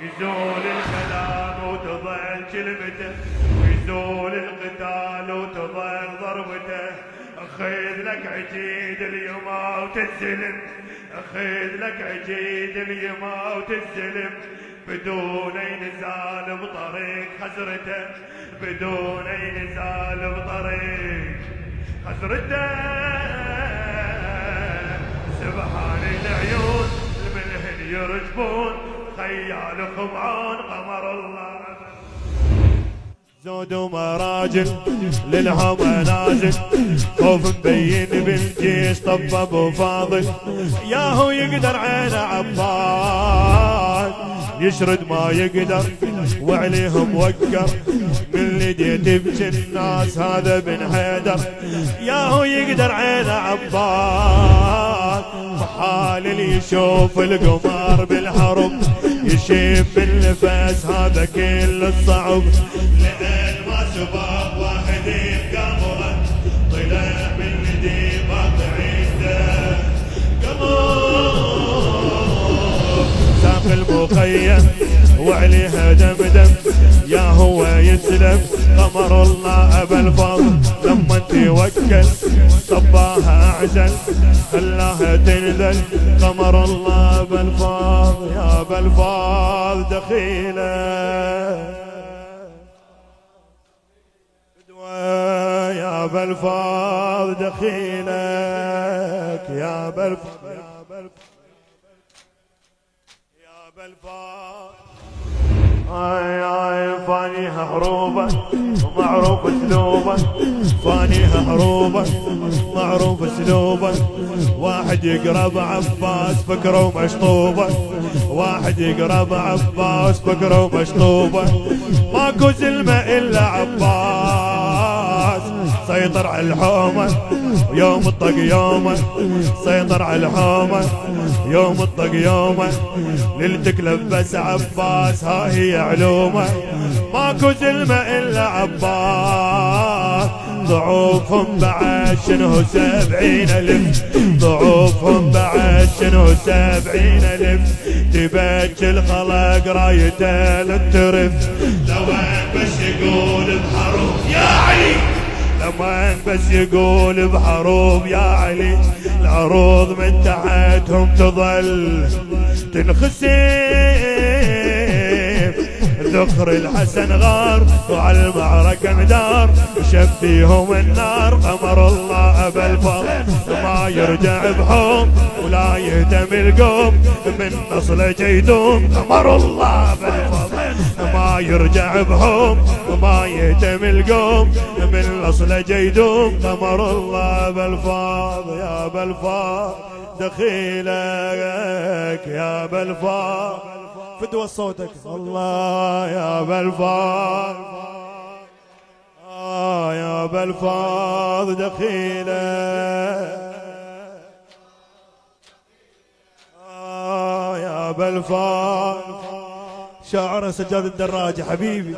يزول الكلام وتظل كلمته، ويزول القتال وتظل ضربته. اخذ لك عجيد اليما وتنزلم، اخذ لك عجيد اليما وتنزلم، بدون اي نزال بطريق خزرته، بدون اي نزال بطريق خزرته. سبحان العيون الملهن يرجفون، خيال خمعون قمر الله. زود ومراجل للهم نازل، خوف مبين بالجيش طب ابو فاضل، ياهو يقدر عين عباد يشرد ما يقدر، وعليهم وكر من لدي تبكي الناس هذا بن حيدر، ياهو يقدر عين عباد. وحال اللي يشوف القمر بالحرب يشيب بالنفس هذا كل الصعب، لأن ما سباب واحد بقمره طلع من لدي قاطع يده قمر. ساق المخيم وعليها دمدم، يا هو يسلم قمر الله ابا الفضل، لما توكل صباها اعزل خلاها تنزل، قمر الله ابا الفضل يا ابا الفضل دخيله يا ابا الفضل دخيلك يا ابا الفضل يا ابا الفضل. فانيها حروبه ومعروف اسلوبه، فانيها حروبه معروف اسلوبه، واحد يقرب عباس فكره ومشطوبه، واحد يقرب عباس فكره ومشطوبه، ماكو زلمه الا عباس سيطر على الحومه يوم الطق يومه، سيطر على الحومه يوم الطق يومه، ليلتك لبس عباس ها هي علومه، ماكو زلمه الا عباس. ضعوفهم بعد شنو 70,000، ضعوفهم بعد شنو 70,000، تبج الخلق رايته للترف، لوين بس يقول بحروب يا علي، لما بس يقول بحروب يا علي، العروض من تحتهم تظل تنخسف. ذخر الحسن غار وعلى المعركة مدار، وشب فيهم النار قمر الله ابا الفضل، ما يرجع بحوم ولا يهتم القوم من نصل جيدوم، قمر الله ابا الفضل ما يرجع بحوم وما يهتم القوم من نصل جيدوم، قمر الله ابا الفضل يا ابا الفضل دخيلك يا ابا الفضل، فدوى صوتك الله يا ابا الفضل، يا ابا الفضل دخيلك يا ابا الفضل. شاعر سجاد الدراجي حبيبي،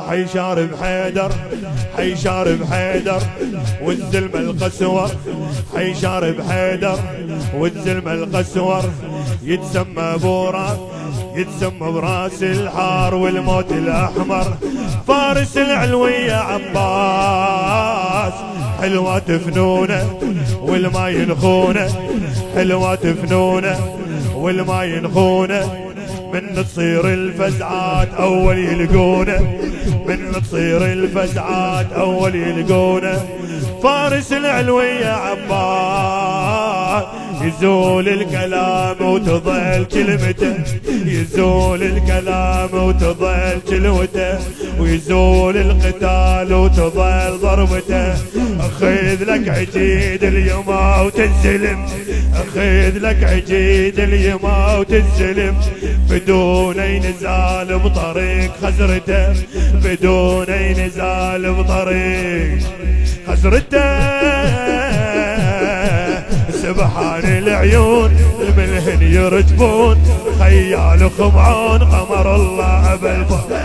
حي شارب حيدر، حي شارب حيدر والزلمة القسور، حي شارب حيدر والزلمة القسور، يتسمى بوراك يتسمى براس الحار والموت الأحمر، فارس العلوية عباس، حلوات فنونه والما ينخونه، حلوات فنونه والما ينخونه، من تصير الفزعات اول يلقونه، من تصير الفزعات اول يلقونه، فارس العلوية عباس، يزول الكلام وتظل كلمته، يزول الكلام وتظل كلمته، ويزول القتال وتظل ضربته. اخذ لك عجيد اليما وتنزلم، اخذ لك عجيد اليما وتنزلم، بدون اي نزال بطريق خزرته، بدون اي نزال بطريق خزرته. سبحان العيون الملهن يرجفون، خيال خمعون قمر الله ابا الفضل،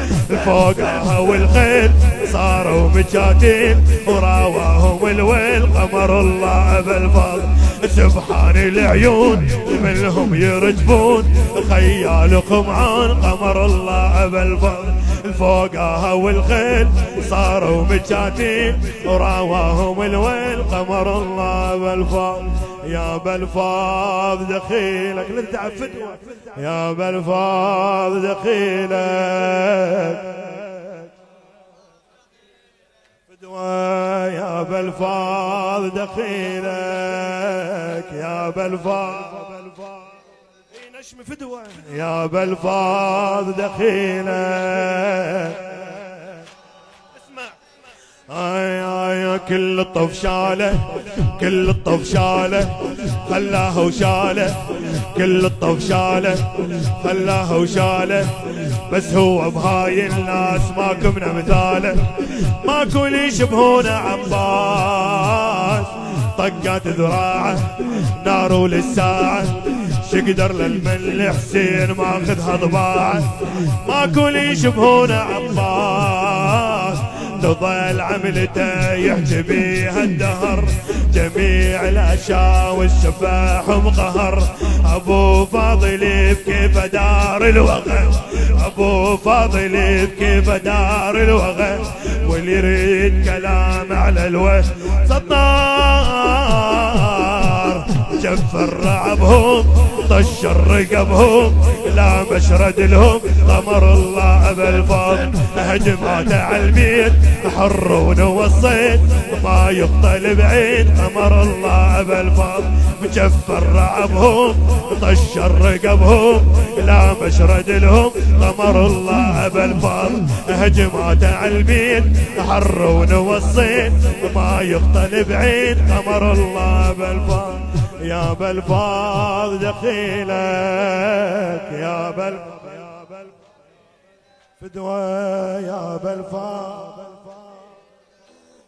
فوقها والخيل صاروا مجاتين وراواهم الويل، قمر الله ابا الفضل سبحان العيون منهم يرجفون خيالكم عن قمر الله أبا الفضل فوقها والخيل صاروا مجاتين وراواهم الويل قمر الله أبا الفضل يا بالفاض دخيلك نرجع فدوة يا بالفاض دخيلك فدوة يا بالفاض دخيلك يا بالفاض نشم فدوة يا بالفاض دخيلك يا كل الطف شاله كل الطف شاله خلاه وشاله كل الطف شاله خلاه وشاله بس هو بهاي الناس ماكو من مثاله ماكو اللي يشبهونه عباس طقات ذراعه نار للساعه شقدر للمن حسين ماخذها ضباعه ماكو اللي يشبهونه عباس تظل عملته يحكي بيها الدهر جميع الاشياء والشفاح مقهر ابو فاضل بكيف دار الوغى ابو فاضل بكيف دار الوغى واللي يريد كلام على الوجه سطار جفر رعبهم طش رقبهم لا مشرد لهم قمر الله أبا الفضل هجمات على البيت حرون والصيد وما يقتل بعيد قمر الله أبا الفضل مجفر رعبهم طش رقبهم لا مشرد لهم قمر الله أبا الفضل هجمات على البيت حرون والصيد وما يقتل بعيد قمر الله أبا الفضل يا بالفاض دخيلك يا بالفاض فدوى يا بالفاض